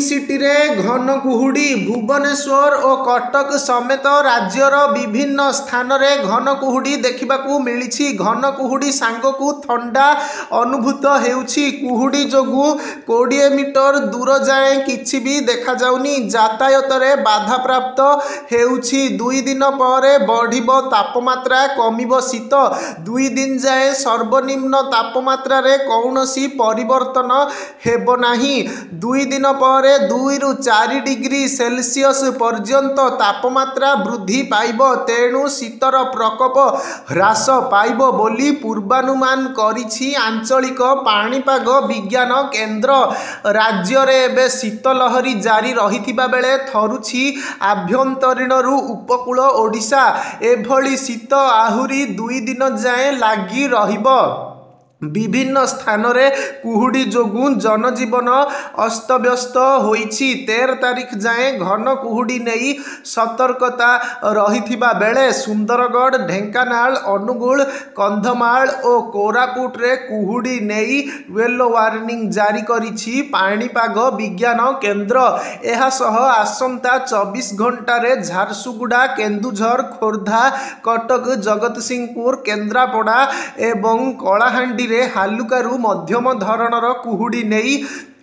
City रे घन कुहुड़ी भुवनेश्वर और कटक समेत राज्यर विभिन्न स्थान रे घन कुहुड़ी देखा मिली। घन कुहुड़ी सांगकू थंडा अनुभूत हेउछि। कुहुड़ी जोगु 20 मीटर दूर जाए किछि भी देखा जाउनी। यातायात रे बाधा प्राप्त हेउछि। 2 दिन पर बढ़िबो तापमात्रा कमिबो शीत। 2 दिन जाए सर्वनिम्न तापमात्रा रे कौनसी परिवर्तन हेबो नाही। 2 दिन पर 2 ରୁ 4 डिग्री सेल्सियस पर्यंत तापमात्रा वृद्धि पाइब। तेणु शीतर प्रकोप ह्रास पाइब बोली पूर्वानुमान करिछि आंचलिक पाणीपाग विज्ञान केन्द्र। राज्य रे एबे शीतलहरी जारी रहिथिबा बेले थरुछि आभ्यंतरीणरू उपकूल ओडिशा। एभली शीत आहुरी 2 दिन जाए लागी रहिब। विभिन्न स्थान रे कुहुड़ी जोगु जनजीवन अस्तव्यस्त होइछि। 13 तारीख जाए घन कुहुड़ी नहीं सतर्कता रहिथिबा बेले सुंदरगढ़, ढेंकानाल, अनुगुल, कंधमाल और कोरापुट रे कुहुड़ी नहीं येलो वार्निंग जारी करिछि पाणीपाग विज्ञान केन्द्र। एहा सह आसंता 24 घंटा रे झारसुगुड़ा, केन्दुझर, खोर्धा, कटक, जगतसिंहपुर, केन्द्रापड़ा एवं कलाहांडी रे हालुकारु मध्यम धरणर कुहुड़ी नहीं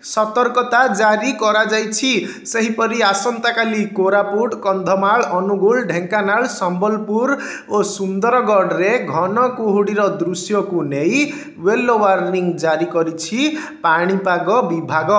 सतर्कता जारी करा जाइछि। सेहिपरि आसंता काली कोरापुट, कंधमाल, अनुगुल, ढेंकानाल, संबलपुर और सुंदरगढ़ रे घन कुहुड़ीर दृश्य को नहीं येलो वार्निंग जारी करिछि पाणीपाग विभाग।